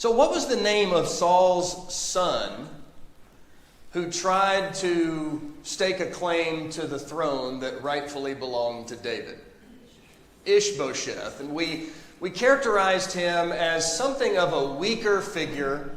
So what was the name of Saul's son who tried to stake a claim to the throne that rightfully belonged to David? Ishbosheth. And we characterized him as something of a weaker figure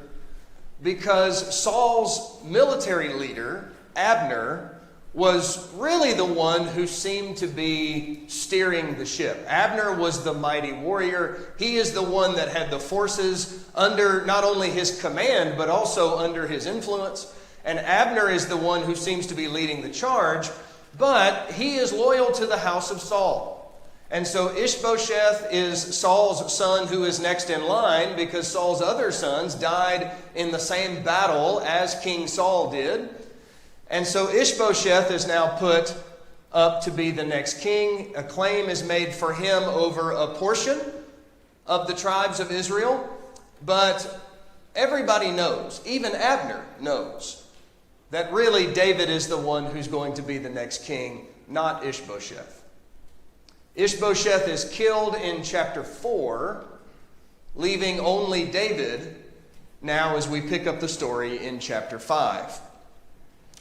because Saul's military leader, Abner, was really the one who seemed to be steering the ship. Abner was the mighty warrior. He is the one that had the forces under not only his command, but also under his influence. And Abner is the one who seems to be leading the charge, but he is loyal to the house of Saul. And so Ishbosheth is Saul's son who is next in line because Saul's other sons died in the same battle as King Saul did. And so Ishbosheth is now put up to be the next king. A claim is made for him over a portion of the tribes of Israel. But everybody knows, even Abner knows, that really David is the one who's going to be the next king, not Ishbosheth. Ishbosheth is killed in chapter 4, leaving only David now as we pick up the story in chapter 5.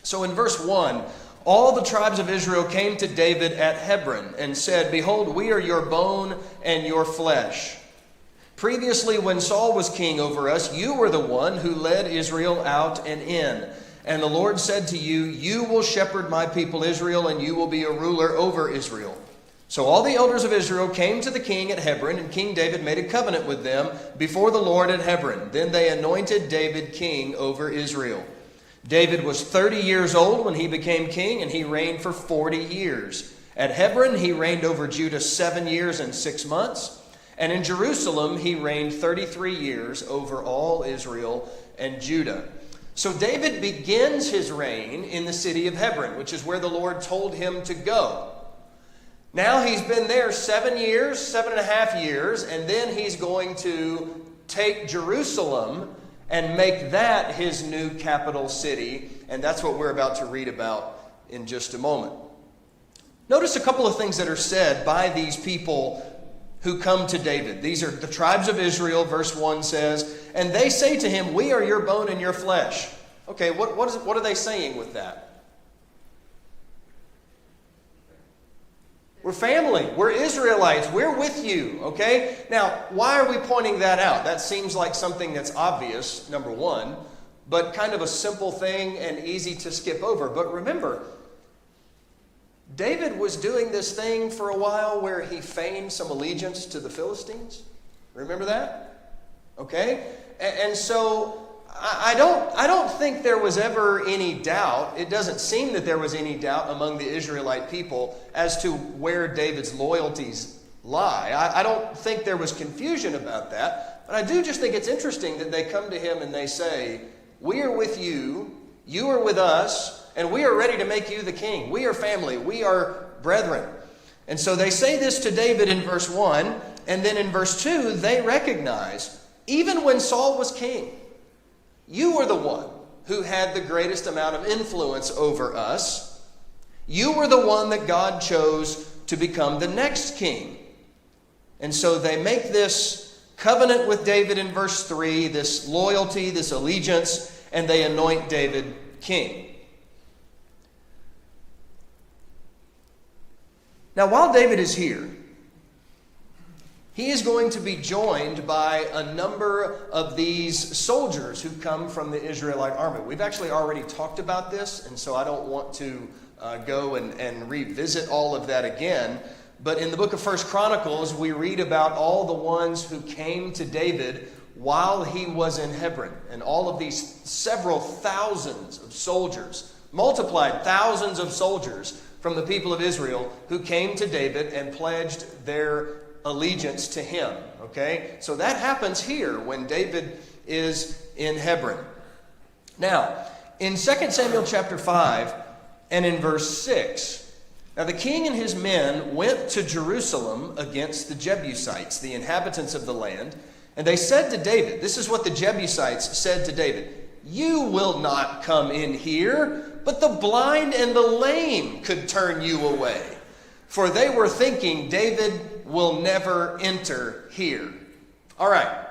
So in verse 1, all the tribes of Israel came to David at Hebron and said, "Behold, we are your bone and your flesh. Previously, when Saul was king over us, you were the one who led Israel out and in. And the Lord said to you, you will shepherd my people Israel, and you will be a ruler over Israel." So all the elders of Israel came to the king at Hebron, and King David made a covenant with them before the Lord at Hebron. Then they anointed David king over Israel. David was 30 years old when he became king, and he reigned for 40 years. At Hebron, he reigned over Judah 7 years and 6 months. And in Jerusalem, he reigned 33 years over all Israel and Judah. So David begins his reign in the city of Hebron, which is where the Lord told him to go. Now he's been there 7 years, 7.5 years, and then he's going to take Jerusalem and make that his new capital city. And that's what we're about to read about in just a moment. Notice a couple of things that are said by these people who come to David. These are the tribes of Israel, verse 1 says, and they say to him, "We are your bone and your flesh." Okay, what are they saying with that? We're family. We're Israelites. We're with you, okay? Now, why are we pointing that out? That seems like something that's obvious, number one, but kind of a simple thing and easy to skip over. But remember, David was doing this thing for a while where he feigned some allegiance to the Philistines. Remember that? Okay? And so I don't think there was ever any doubt. It doesn't seem that there was any doubt among the Israelite people as to where David's loyalties lie. I don't think there was confusion about that. But I do just think it's interesting that they come to him and they say, "We are with you, you are with us, and we are ready to make you the king. We are family, we are brethren." And so they say this to David in verse 1, and then in verse 2, they recognize, even when Saul was king, you were the one who had the greatest amount of influence over us. You were the one that God chose to become the next king. And so they make this covenant with David in verse 3, this loyalty, this allegiance, and they anoint David king. Now, while David is here, he is going to be joined by a number of these soldiers who come from the Israelite army. We've actually already talked about this, and so I don't want to go and revisit all of that again. But in the book of 1 Chronicles, we read about all the ones who came to David while he was in Hebron. And all of these several thousands of soldiers, multiplied thousands of soldiers from the people of Israel who came to David and pledged their allegiance to him. Okay? So that happens here when David is in Hebron. Now, in 2 Samuel chapter 5 and in verse 6, now the king and his men went to Jerusalem against the Jebusites, the inhabitants of the land, and they said to David, this is what the Jebusites said to David, "You will not come in here, but the blind and the lame could turn you away." For they were thinking, David will never enter here. All right.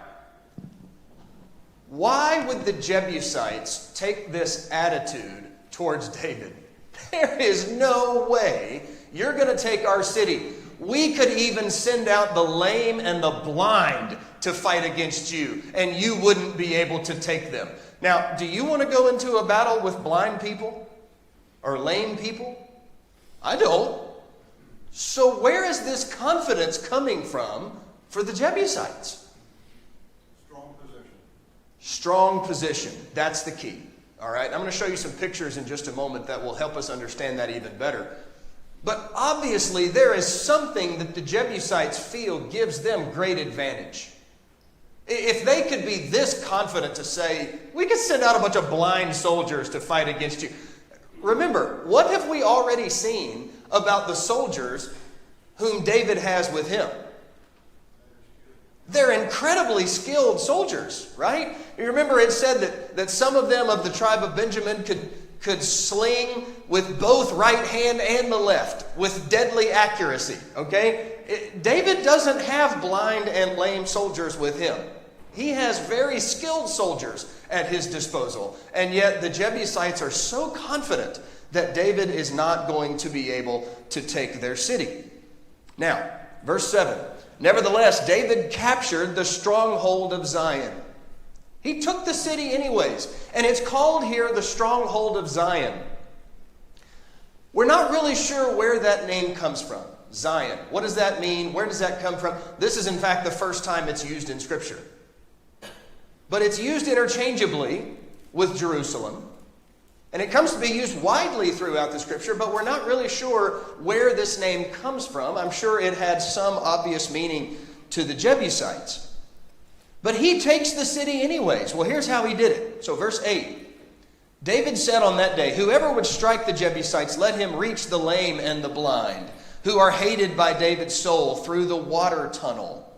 Why would the Jebusites take this attitude towards David? There is no way you're going to take our city. We could even send out the lame and the blind to fight against you, and you wouldn't be able to take them. Now, do you want to go into a battle with blind people or lame people? I don't. So where is this confidence coming from for the Jebusites? Strong position. That's the key. All right, I'm going to show you some pictures in just a moment that will help us understand that even better. But obviously, there is something that the Jebusites feel gives them great advantage. If they could be this confident to say, we could send out a bunch of blind soldiers to fight against you. Remember, what have we already seen about the soldiers whom David has with him? They're incredibly skilled soldiers, right? You remember it said that some of them of the tribe of Benjamin could sling with both right hand and the left with deadly accuracy, okay? David doesn't have blind and lame soldiers with him. He has very skilled soldiers at his disposal. And yet the Jebusites are so confident that David is not going to be able to take their city. Now, verse 7. Nevertheless, David captured the stronghold of Zion. He took the city anyways, and it's called here the stronghold of Zion. We're not really sure where that name comes from. Zion. What does that mean? Where does that come from? This is in fact the first time it's used in Scripture. But it's used interchangeably with Jerusalem. And it comes to be used widely throughout the Scripture, but we're not really sure where this name comes from. I'm sure it had some obvious meaning to the Jebusites. But he takes the city anyways. Well, here's how he did it. So verse 8. David said on that day, whoever would strike the Jebusites, let him reach the lame and the blind, who are hated by David's soul, through the water tunnel.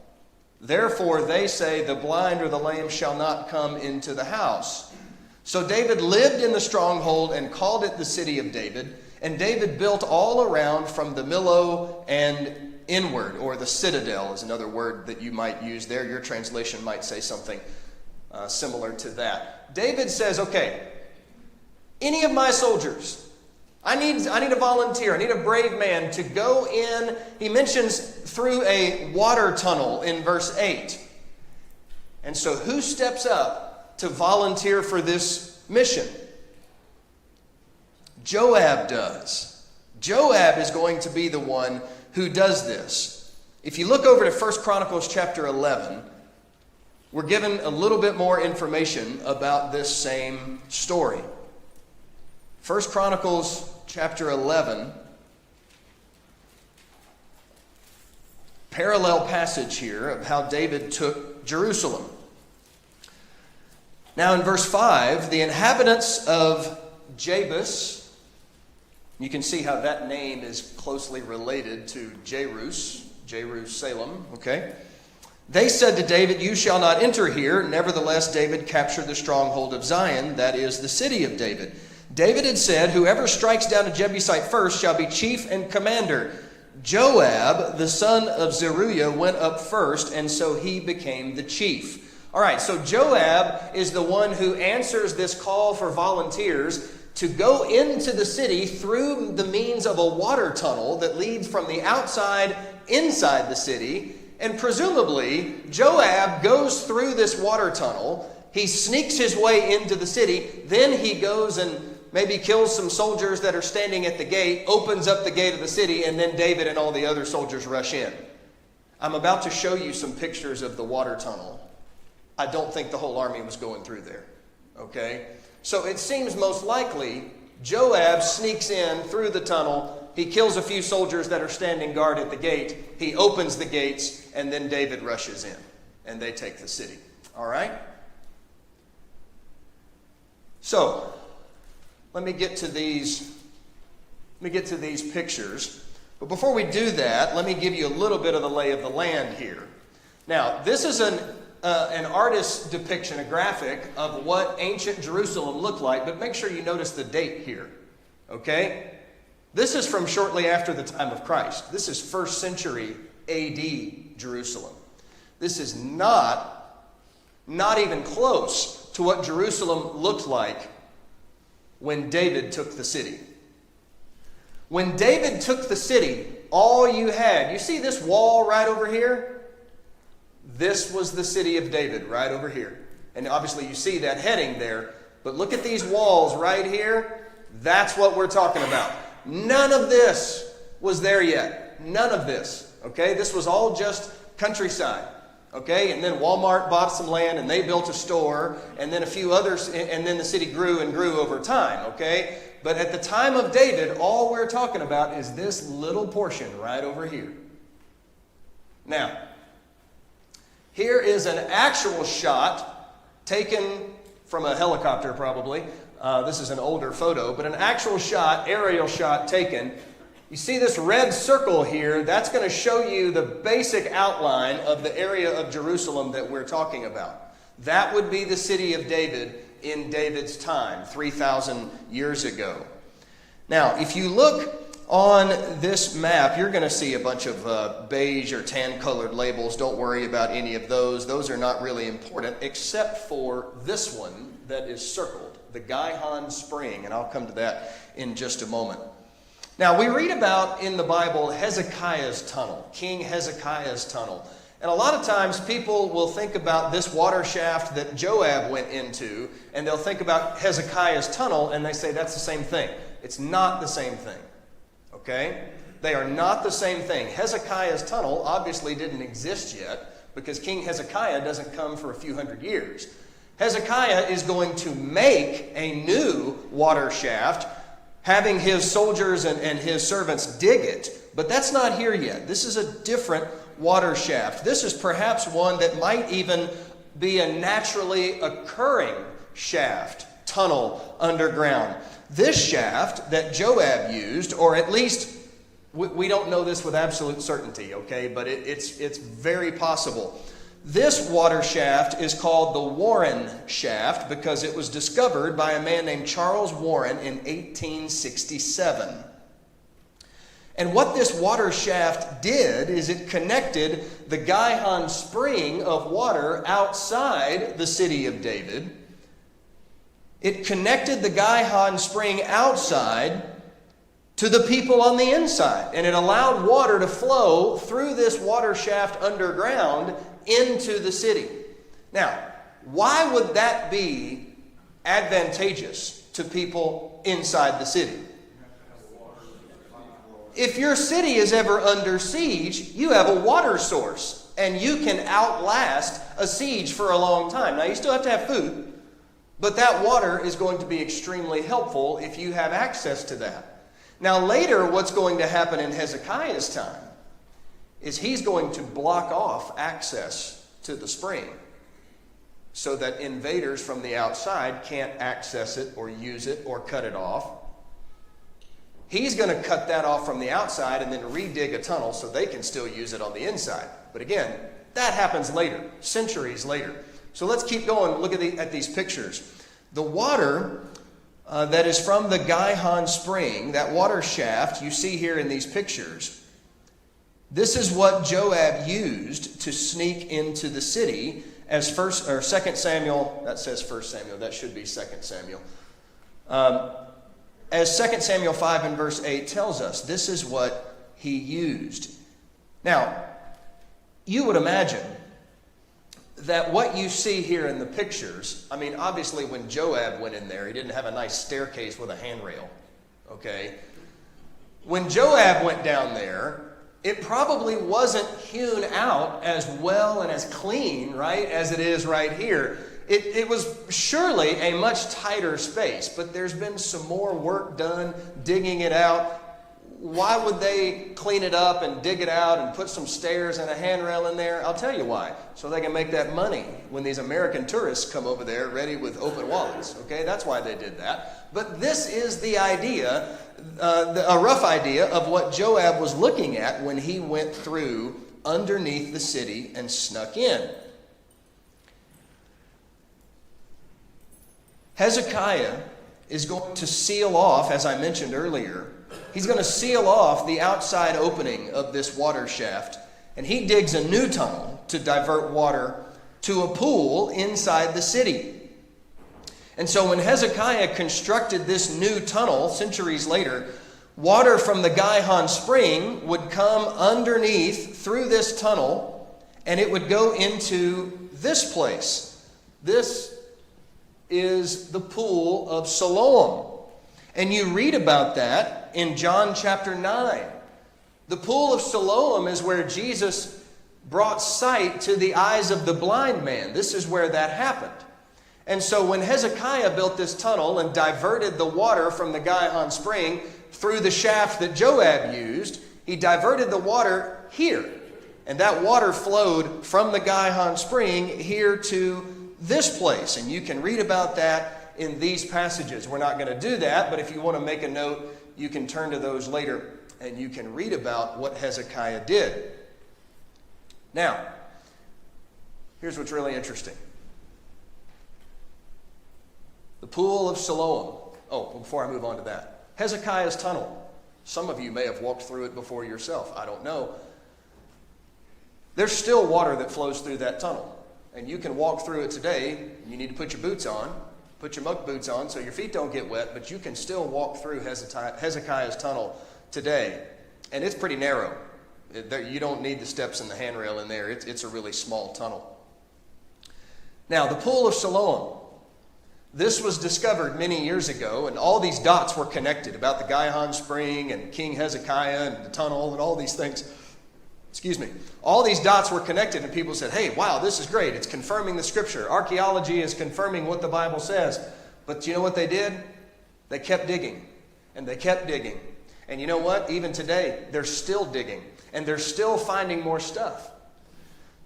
Therefore they say, the blind or the lame shall not come into the house. So David lived in the stronghold and called it the city of David. And David built all around from the Millo and inward, or the citadel is another word that you might use there. Your translation might say something similar to that. David says, okay, any of my soldiers, I need a volunteer. I need a brave man to go in. He mentions through a water tunnel in verse 8. And so who steps up to volunteer for this mission? Joab does. Joab is going to be the one who does this. If you look over to 1 Chronicles chapter 11, we're given a little bit more information about this same story. 1 Chronicles chapter 11, parallel passage here of how David took Jerusalem. Now in verse 5, the inhabitants of Jebus, you can see how that name is closely related to Jerusalem, okay? They said to David, you shall not enter here. Nevertheless, David captured the stronghold of Zion, that is the city of David. David had said, whoever strikes down a Jebusite first shall be chief and commander. Joab, the son of Zeruiah, went up first, and so he became the chief. All right, so Joab is the one who answers this call for volunteers to go into the city through the means of a water tunnel that leads from the outside inside the city. And presumably, Joab goes through this water tunnel. He sneaks his way into the city. Then he goes and maybe kills some soldiers that are standing at the gate, opens up the gate of the city, and then David and all the other soldiers rush in. I'm about to show you some pictures of the water tunnel. I don't think the whole army was going through there, okay? So it seems most likely Joab sneaks in through the tunnel. He kills a few soldiers that are standing guard at the gate. He opens the gates, and then David rushes in, and they take the city, all right? So let me get to these pictures. But before we do that, let me give you a little bit of the lay of the land here. Now, this is an artist's depiction, a graphic of what ancient Jerusalem looked like, but make sure you notice the date here, okay? This is from shortly after the time of Christ. This is 1st century AD Jerusalem. This is not even close to what Jerusalem looked like when David took the city. When David took the city, all you had, you see this wall right over here? This was the city of David right over here. And obviously you see that heading there. But look at these walls right here. That's what we're talking about. None of this was there yet. None of this. Okay? This was all just countryside. Okay? And then Walmart bought some land and they built a store. And then a few others. And then the city grew and grew over time. Okay? But at the time of David, all we're talking about is this little portion right over here. Now, here is an actual shot taken from a helicopter probably. This is an older photo, but an actual shot, aerial shot taken. You see this red circle here? That's going to show you the basic outline of the area of Jerusalem that we're talking about. That would be the city of David in David's time, 3,000 years ago. Now, if you look on this map, you're going to see a bunch of beige or tan-colored labels. Don't worry about any of those. Those are not really important, except for this one that is circled, the Gihon Spring, and I'll come to that in just a moment. Now, we read about in the Bible Hezekiah's tunnel, King Hezekiah's tunnel. And a lot of times people will think about this water shaft that Joab went into, and they'll think about Hezekiah's tunnel, and they say that's the same thing. It's not the same thing. Okay? They are not the same thing. Hezekiah's tunnel obviously didn't exist yet because King Hezekiah doesn't come for a few hundred years. Hezekiah is going to make a new water shaft, having his soldiers and his servants dig it. But that's not here yet. This is a different water shaft. This is perhaps one that might even be a naturally occurring shaft, tunnel underground. This shaft that Joab used, or at least we don't know this with absolute certainty, okay, but it's very possible. This water shaft is called the Warren Shaft because it was discovered by a man named Charles Warren in 1867. And what this water shaft did is it connected the Gihon Spring of water outside the city of David. It connected the Gihon Spring outside to the people on the inside. And it allowed water to flow through this water shaft underground into the city. Now, why would that be advantageous to people inside the city? If your city is ever under siege, you have a water source, and you can outlast a siege for a long time. Now, you still have to have food, but that water is going to be extremely helpful if you have access to that. Now, later, what's going to happen in Hezekiah's time is he's going to block off access to the spring so that invaders from the outside can't access it or use it or cut it off. He's going to cut that off from the outside and then redig a tunnel so they can still use it on the inside. But again, that happens later, centuries later. So let's keep going. Look at these pictures. The water that is from the Gihon Spring, that water shaft you see here in these pictures, this is what Joab used to sneak into the city as 2 Samuel, that says 1 Samuel, that should be 2 Samuel. As 2 Samuel 5 and verse 8 tells us, this is what he used. Now, you would imagine that what you see here in the pictures, I mean, obviously when Joab went in there, he didn't have a nice staircase with a handrail, okay? When Joab went down there, it probably wasn't hewn out as well and as clean, right, as it is right here. It was surely a much tighter space, but there's been some more work done digging it out. Why would they clean it up and dig it out and put some stairs and a handrail in there? I'll tell you why. So they can make that money when these American tourists come over there ready with open wallets. Okay, that's why they did that. But this is the idea, a rough idea of what Joab was looking at when he went through underneath the city and snuck in. Hezekiah is going to seal off, as I mentioned earlier, he's going to seal off the outside opening of this water shaft, and he digs a new tunnel to divert water to a pool inside the city. And so when Hezekiah constructed this new tunnel centuries later, water from the Gihon spring would come underneath through this tunnel, and it would go into this place. This is the pool of Siloam. And you read about that in John chapter 9. The pool of Siloam is where Jesus brought sight to the eyes of the blind man. This is where that happened. And so when Hezekiah built this tunnel and diverted the water from the Gihon spring through the shaft that Joab used, he diverted the water here. And that water flowed from the Gihon spring here to this place. And you can read about that in these passages. We're not going to do that, but if you want to make a note, you can turn to those later and you can read about what Hezekiah did. Now, here's what's really interesting. The pool of Siloam. Oh, before I move on to that. Hezekiah's tunnel. Some of you may have walked through it before yourself. I don't know. There's still water that flows through that tunnel. And you can walk through it today. You need to put your boots on. Put your muck boots on so your feet don't get wet. But you can still walk through Hezekiah's tunnel today. And it's pretty narrow. You don't need the steps and the handrail in there. It's a really small tunnel. Now, the pool of Siloam. This was discovered many years ago, and all these dots were connected about the Gihon spring and King Hezekiah and the tunnel and all these things. Excuse me. All these dots were connected, and people said, hey, wow, this is great. It's confirming the scripture. Archaeology is confirming what the Bible says. But you know what they did? They kept digging, and they kept digging. And you know what? Even today, they're still digging, and they're still finding more stuff.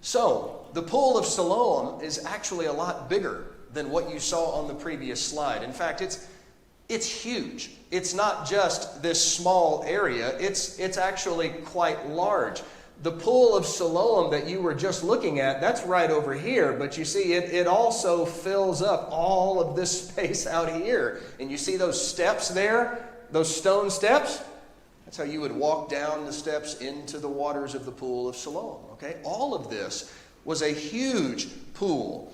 So, the pool of Siloam is actually a lot bigger than what you saw on the previous slide. In fact, it's huge. It's not just this small area. It's actually quite large. The pool of Siloam that you were just looking at, that's right over here. But you see, it also fills up all of this space out here. And you see those steps there? Those stone steps? That's how you would walk down the steps into the waters of the pool of Siloam. Okay? All of this was a huge pool.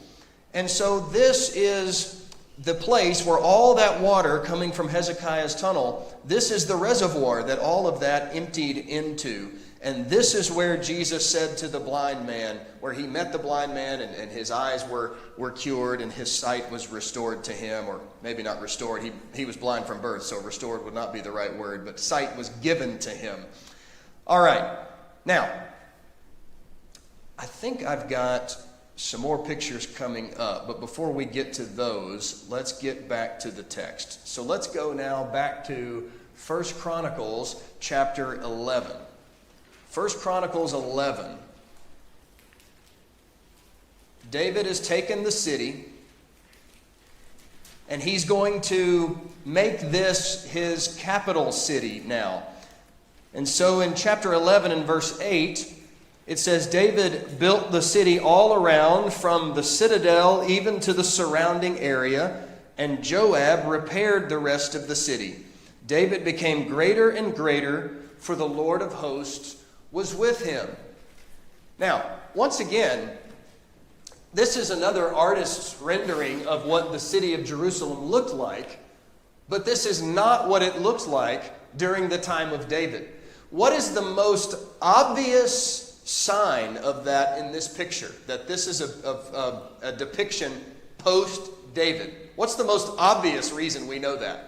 And so this is the place where all that water coming from Hezekiah's tunnel, this is the reservoir that all of that emptied into. And this is where Jesus said to the blind man, where he met the blind man and his eyes were cured and his sight was restored to him, or maybe not restored. He was blind from birth, so restored would not be the right word, but sight was given to him. All right. Now, I think I've got some more pictures coming up, but before we get to those, let's get back to the text. So let's go now back to 1 Chronicles chapter 11. 1 Chronicles 11. David has taken the city, and he's going to make this his capital city now. And so in chapter 11 and verse 8, it says, David built the city all around, from the citadel even to the surrounding area, and Joab repaired the rest of the city. David became greater and greater, for the Lord of hosts was with him. Now, once again, this is another artist's rendering of what the city of Jerusalem looked like, but this is not what it looked like during the time of David. What is the most obvious sign of that in this picture, that this is a depiction post-David? What's the most obvious reason we know that?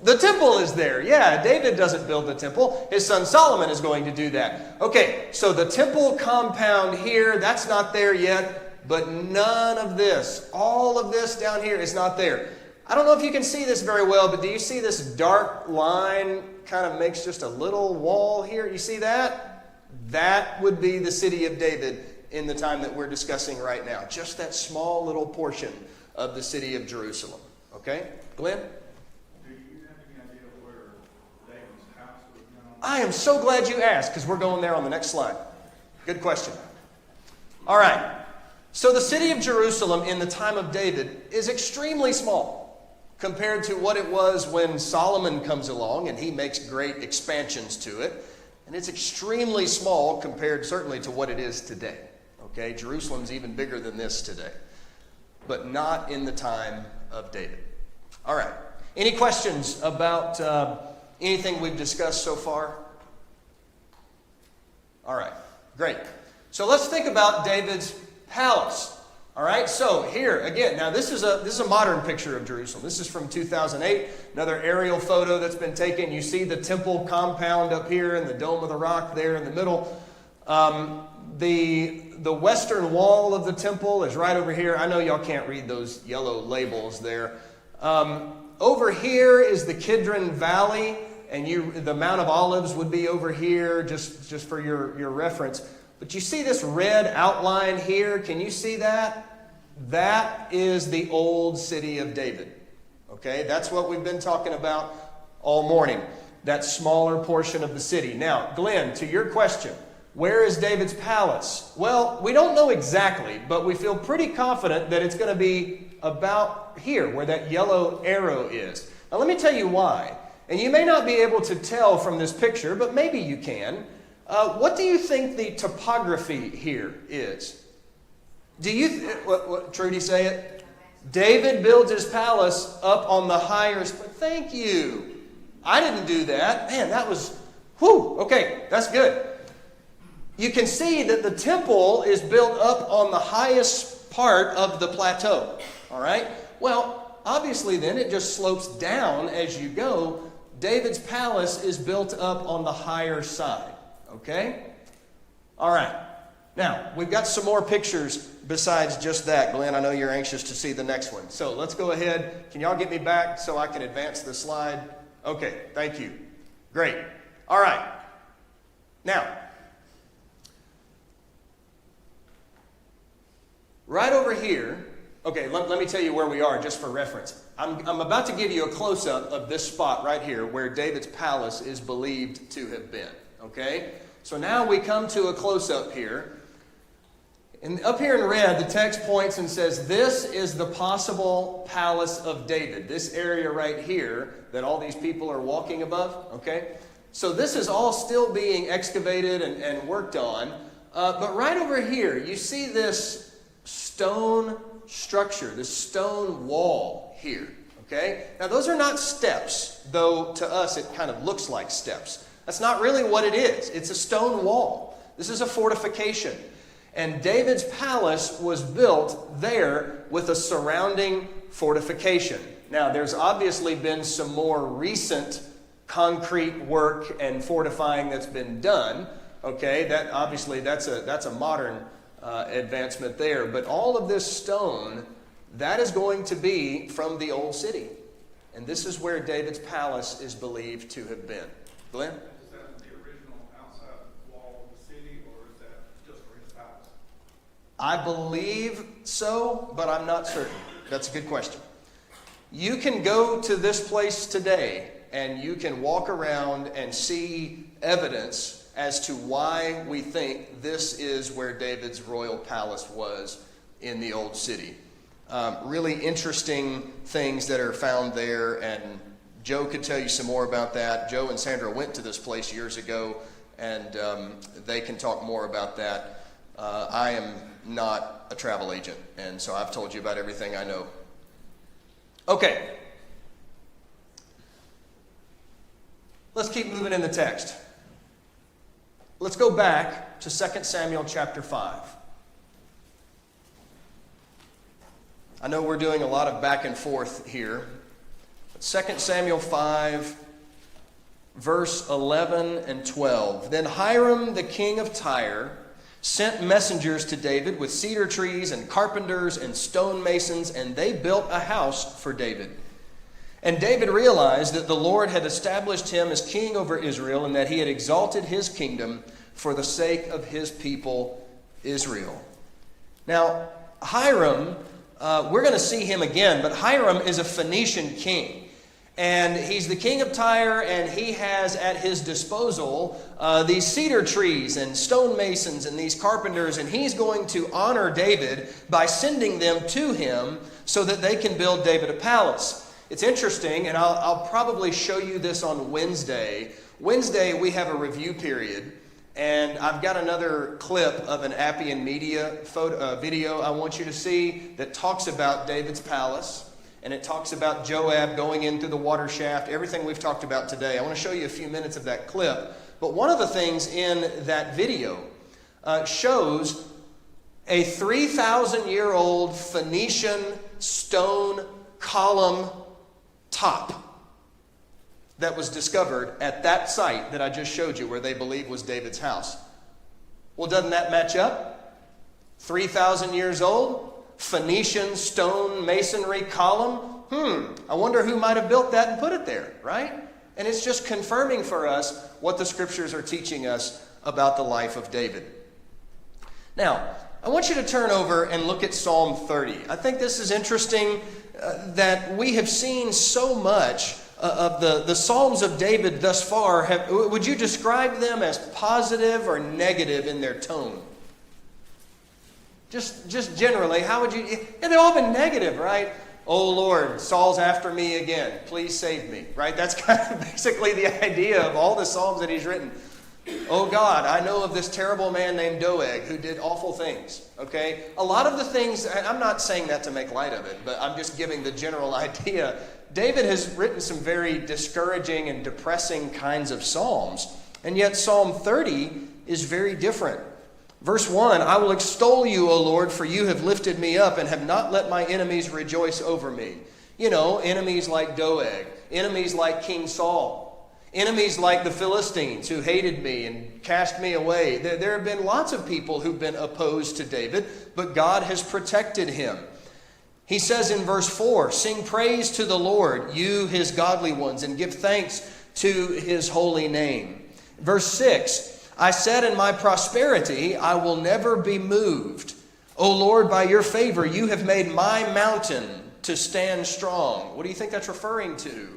The temple is there. Yeah, David doesn't build the temple. His son Solomon is going to do that. Okay, so the temple compound here, that's not there yet, but none of this, all of this down here is not there. I don't know if you can see this very well, but do you see this dark line kind of makes just a little wall here? You see that? That would be the city of David in the time that we're discussing right now. Just that small little portion of the city of Jerusalem. Okay? Glenn? Do you have any idea where David's house was going? I am so glad you asked, because we're going there on the next slide. Good question. All right. So the city of Jerusalem in the time of David is extremely small compared to what it was when Solomon comes along and he makes great expansions to it. And it's extremely small compared certainly to what it is today. Okay, Jerusalem's even bigger than this today. but not in the time of David. All right. Any questions about anything we've discussed so far? All right. Great. So let's think about David's palace. All right, so here again, now this is a modern picture of Jerusalem. This is from 2008, another aerial photo that's been taken. You see the temple compound up here and the Dome of the Rock there in the middle. The western wall of the temple is right over here. I know y'all can't read those yellow labels there. Over here is the Kidron Valley, and the Mount of Olives would be over here, just for your reference. But you see this red outline here? Can you see that? That is the old city of David. Okay, that's what we've been talking about all morning. That smaller portion of the city. Now, Glenn, to your question, where is David's palace? Well, we don't know exactly, but we feel pretty confident that it's going to be about here, where that yellow arrow is. Now, let me tell you why. And you may not be able to tell from this picture, but maybe you can. What do you think the topography here is? Do you, what Trudy say it? David builds his palace up on the higher, thank you. I didn't do that. Man, that was, okay, that's good. You can see that the temple is built up on the highest part of the plateau. All right? Well, obviously then it just slopes down as you go. David's palace is built up on the higher side. Okay? All right. Now, we've got some more pictures besides just that. Glenn, I know you're anxious to see the next one. So let's go ahead. Can y'all get me back so I can advance the slide? Okay, thank you. Great. All right. Now, right over here, okay, let me tell you where we are just for reference. I'm about to give you a close-up of this spot right here where David's palace is believed to have been. Okay? So now we come to a close-up here. And up here in red, the text points and says, this is the possible palace of David. This area right here that all these people are walking above. Okay? So this is all still being excavated and worked on. But right over here, you see this stone structure, this stone wall here. Okay? Now those are not steps, though to us it kind of looks like steps. That's not really what it is. It's a stone wall. This is a fortification. And David's palace was built there with a surrounding fortification. Now, there's obviously been some more recent concrete work and fortifying that's been done. Okay, that's a modern advancement there. But all of this stone, that is going to be from the old city. And this is where David's palace is believed to have been. Glenn? I believe so, but I'm not certain. That's a good question. You can go to this place today and you can walk around and see evidence as to why we think this is where David's royal palace was in the old city. Really interesting things that are found there, and Joe could tell you some more about that. Joe and Sandra went to this place years ago, and they can talk more about that. I am not a travel agent, and so I've told you about everything I know. Okay. Let's keep moving in the text. Let's go back to 2 Samuel chapter 5. I know we're doing a lot of back and forth here. But 2 Samuel 5, verse 11 and 12. Then Hiram, the king of Tyre, sent messengers to David with cedar trees and carpenters and stonemasons, and they built a house for David. And David realized that the Lord had established him as king over Israel, and that he had exalted his kingdom for the sake of his people Israel. Now, Hiram, we're going to see him again, but Hiram is a Phoenician king. And he's the king of Tyre, and he has at his disposal these cedar trees and stonemasons and these carpenters, and he's going to honor David by sending them to him so that they can build David a palace. It's interesting, and I'll probably show you this on Wednesday. Wednesday, we have a review period, And I've got another clip of an Appian Media video I want you to see that talks about David's palace. And it talks about Joab going in through the water shaft, everything we've talked about today. I want to show you a few minutes of that clip. But one of the things in that video shows a 3,000-year-old Phoenician stone column top that was discovered at that site that I just showed you where they believe was David's house. Well, doesn't that match up? 3,000 years old, Phoenician stone masonry column. I wonder who might have built that and put it there, right? And it's just confirming for us what the scriptures are teaching us about the life of David. Now, I want you to turn over and look at Psalm 30. I think this is interesting that we have seen so much of the Psalms of David thus far. Would you describe them as positive or negative in their tone? Just generally, how would you... Yeah, they've all been negative, right? Oh Lord, Saul's after me again. Please save me, right? That's kind of basically the idea of all the Psalms that he's written. Oh God, I know of this terrible man named Doeg who did awful things, okay? A lot of the things, and I'm not saying that to make light of it, but I'm just giving the general idea. David has written some very discouraging and depressing kinds of Psalms, and yet Psalm 30 is very different. Verse 1, I will extol you, O Lord, for you have lifted me up and have not let my enemies rejoice over me. You know, enemies like Doeg, enemies like King Saul, enemies like the Philistines who hated me and cast me away. There have been lots of people who've been opposed to David, but God has protected him. He says in verse 4, sing praise to the Lord, you his godly ones, and give thanks to his holy name. Verse 6, I said in my prosperity, I will never be moved. O Lord, by your favor, you have made my mountain to stand strong. What do you think that's referring to?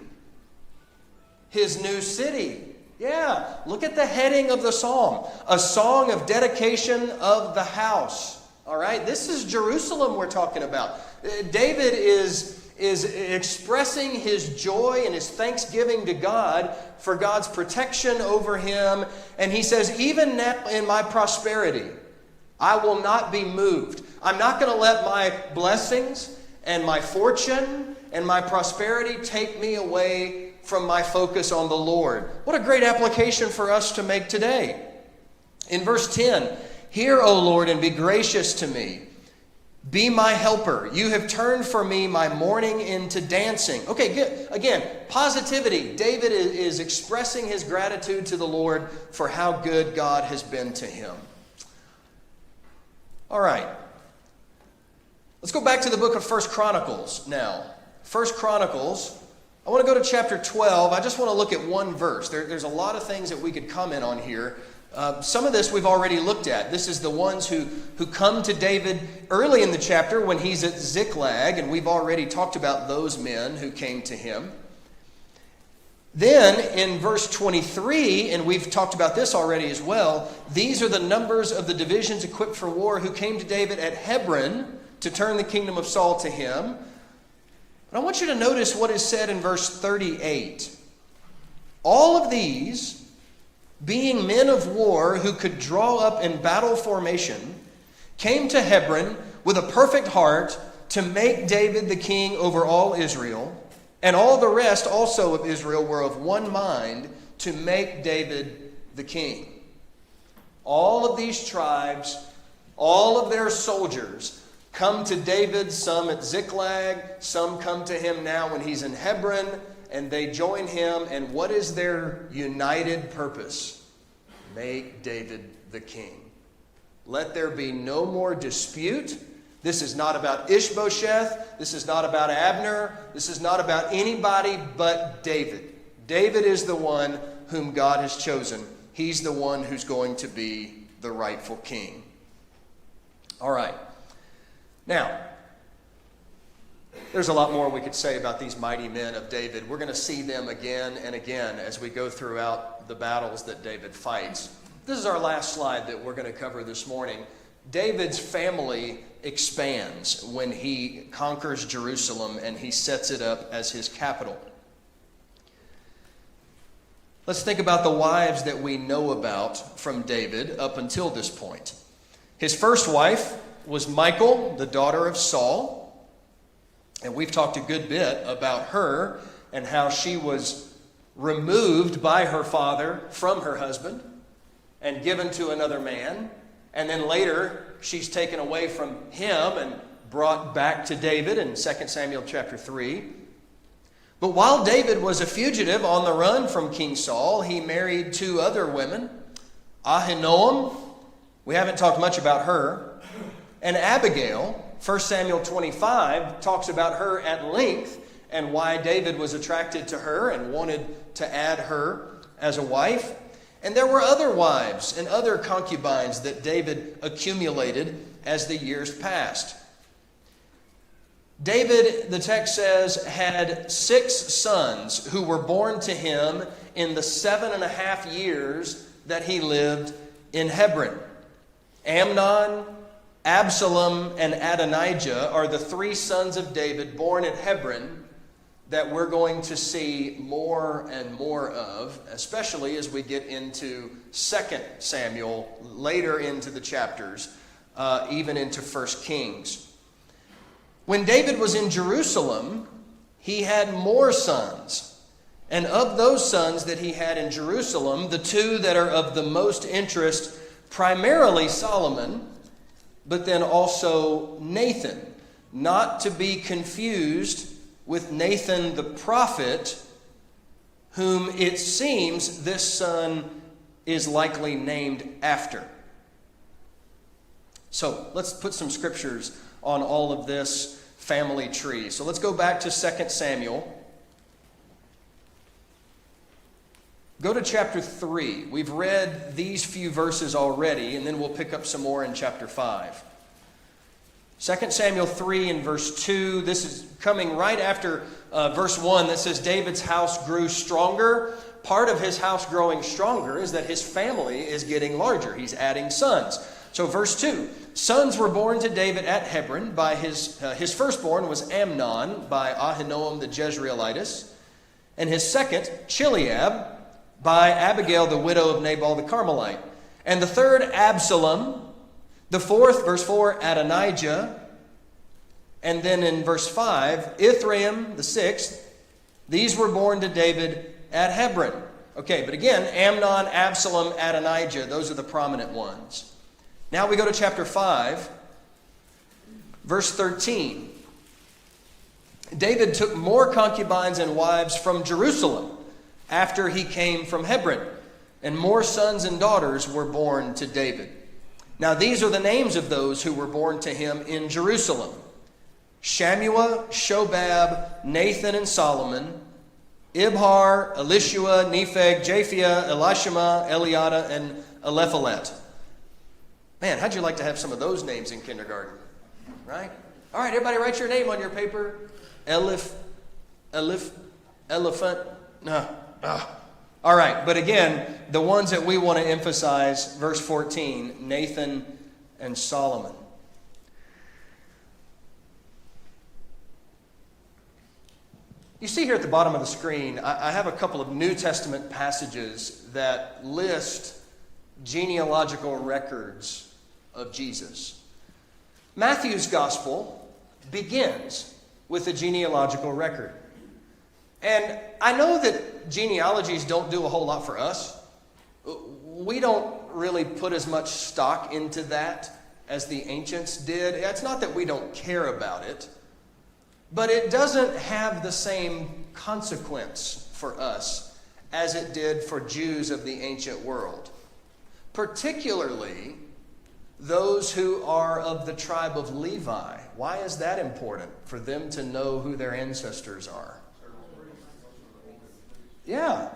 His new city. Yeah, look at the heading of the psalm. A song of dedication of the house. All right, this is Jerusalem we're talking about. David is expressing his joy and his thanksgiving to God for God's protection over him. And he says, even now in my prosperity, I will not be moved. I'm not going to let my blessings and my fortune and my prosperity take me away from my focus on the Lord. What a great application for us to make today. In verse 10, hear, O Lord, and be gracious to me. Be my helper. You have turned for me my mourning into dancing. Okay, good. Again, positivity. David is expressing his gratitude to the Lord for how good God has been to him. All right. Let's go back to the book of 1 Chronicles now. 1 Chronicles, I want to go to chapter 12. I just want to look at one verse. There's a lot of things that we could comment on here. Some of this we've already looked at. This is the ones who come to David early in the chapter when he's at Ziklag, and we've already talked about those men who came to him. Then in verse 23, and we've talked about this already as well, these are the numbers of the divisions equipped for war who came to David at Hebron to turn the kingdom of Saul to him. But I want you to notice what is said in verse 38. All of these, being men of war who could draw up in battle formation, came to Hebron with a perfect heart to make David the king over all Israel, and all the rest also of Israel were of one mind to make David the king. All of these tribes, all of their soldiers come to David, some at Ziklag, some come to him now when he's in Hebron, and they join him. And what is their united purpose? Make David the king. Let there be no more dispute. This is not about Ishbosheth. This is not about Abner. This is not about anybody but David. David is the one whom God has chosen. He's the one who's going to be the rightful king. All right. Now, there's a lot more we could say about these mighty men of David. We're going to see them again and again as we go throughout the battles that David fights. This is our last slide that we're going to cover this morning. David's family expands when he conquers Jerusalem and he sets it up as his capital. Let's think about the wives that we know about from David up until this point. His first wife was Michal, the daughter of Saul. And we've talked a good bit about her and how she was removed by her father from her husband and given to another man. And then later, she's taken away from him and brought back to David in 2 Samuel chapter 3. But while David was a fugitive on the run from King Saul, he married two other women, Ahinoam, we haven't talked much about her, and Abigail. 1 Samuel 25 talks about her at length and why David was attracted to her and wanted to add her as a wife. And there were other wives and other concubines that David accumulated as the years passed. David, the text says, had 6 sons who were born to him in the 7.5 years that he lived in Hebron. Amnon, Absalom, and Adonijah are the 3 sons of David born at Hebron that we're going to see more and more of, especially as we get into 2 Samuel, later into the chapters, even into 1 Kings. When David was in Jerusalem, he had more sons. And of those sons that he had in Jerusalem, the 2 that are of the most interest, primarily Solomon, but then also Nathan, not to be confused with Nathan the prophet, whom it seems this son is likely named after. So let's put some scriptures on all of this family tree. So let's go back to 2 Samuel. Go to chapter 3. We've read these few verses already, and then we'll pick up some more in chapter 5. 2 Samuel 3 and verse 2. This is coming right after verse 1 that says David's house grew stronger. Part of his house growing stronger is that his family is getting larger. He's adding sons. So verse 2. Sons were born to David at Hebron by his firstborn was Amnon by Ahinoam the Jezreelitess, and his second, Chileab, by Abigail the widow of Nabal the Carmelite, and the third, Absalom, the fourth, verse 4, Adonijah, and then in verse 5, Ithream the sixth. These were born to David at Hebron. Okay, but again, Amnon, Absalom, Adonijah, those are the prominent ones. Now we go to chapter 5, verse 13. David took more concubines and wives from Jerusalem after he came from Hebron, and more sons and daughters were born to David. Now these are the names of those who were born to him in Jerusalem: Shammua, Shobab, Nathan, and Solomon, Ibhar, Elishua, Nepheg, Japhia, Elishama, Eliada, and Eliphalet. Man, how'd you like to have some of those names in kindergarten? Right? All right, everybody write your name on your paper. Elephant. No. All right, but again, the ones that we want to emphasize, verse 14, Nathan and Solomon. You see here at the bottom of the screen, I have a couple of New Testament passages that list genealogical records of Jesus. Matthew's gospel begins with a genealogical record. And I know that genealogies don't do a whole lot for us. We don't really put as much stock into that as the ancients did. It's not that we don't care about it, but it doesn't have the same consequence for us as it did for Jews of the ancient world. Particularly those who are of the tribe of Levi. Why is that important? For them to know who their ancestors are. Yeah,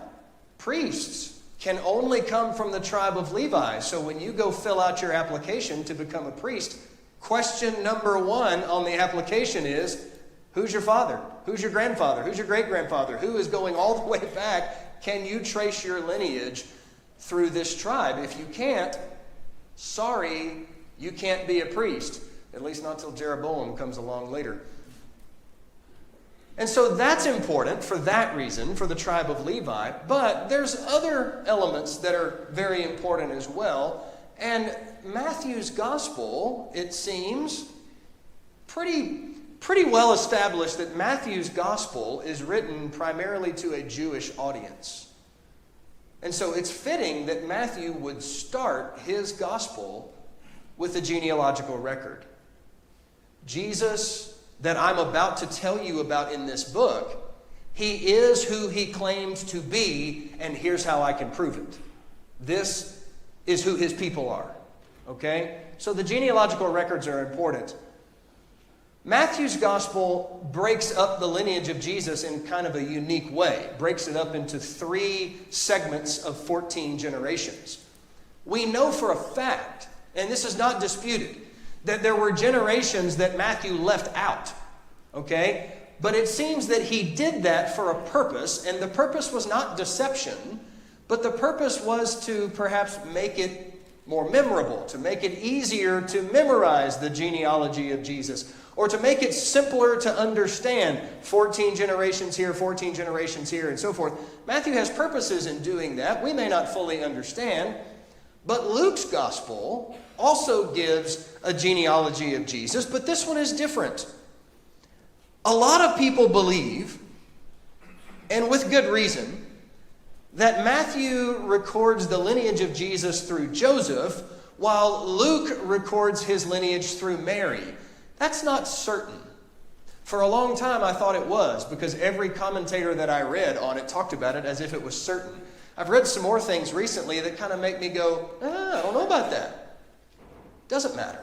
priests can only come from the tribe of Levi. So when you go fill out your application to become a priest, question number 1 on the application is, who's your father? Who's your grandfather? Who's your great-grandfather? Who is going all the way back? Can you trace your lineage through this tribe? If you can't, sorry, you can't be a priest. At least not till Jeroboam comes along later. And so that's important for that reason, for the tribe of Levi. But there's other elements that are very important as well. And Matthew's gospel, it seems, pretty well established that Matthew's gospel is written primarily to a Jewish audience. And so it's fitting that Matthew would start his gospel with a genealogical record. Jesus, that I'm about to tell you about in this book, he is who he claims to be, and here's how I can prove it. This is who his people are. Okay? So the genealogical records are important. Matthew's gospel breaks up the lineage of Jesus in kind of a unique way. Breaks it up into 3 segments of 14 generations. We know for a fact, and this is not disputed, that there were generations that Matthew left out. Okay? But it seems that he did that for a purpose, and the purpose was not deception, but the purpose was to perhaps make it more memorable, to make it easier to memorize the genealogy of Jesus, or to make it simpler to understand. 14 generations here, 14 generations here, and so forth. Matthew has purposes in doing that. We may not fully understand, but Luke's gospel also gives a genealogy of Jesus, but this one is different. A lot of people believe, and with good reason, that Matthew records the lineage of Jesus through Joseph, while Luke records his lineage through Mary. That's not certain. For a long time I thought it was, because every commentator that I read on it talked about it as if it was certain. I've read some more things recently that kind of make me go, I don't know about that. Doesn't matter.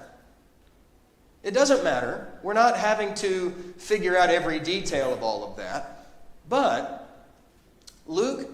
It doesn't matter. We're not having to figure out every detail of all of that. But Luke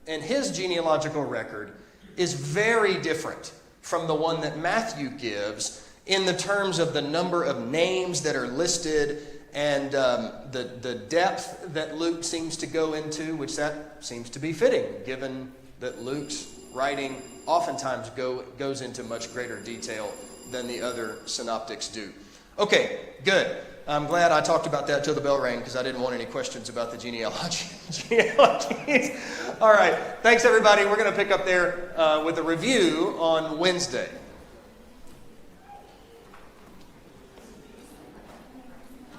and his genealogical record is very different from the one that Matthew gives in the terms of the number of names that are listed and the depth that Luke seems to go into, which that seems to be fitting, given that Luke's writing oftentimes goes into much greater detail than the other synoptics do. Okay, good. I'm glad I talked about that till the bell rang, because I didn't want any questions about the genealogies. All right, thanks everybody. We're going to pick up there with a review on Wednesday.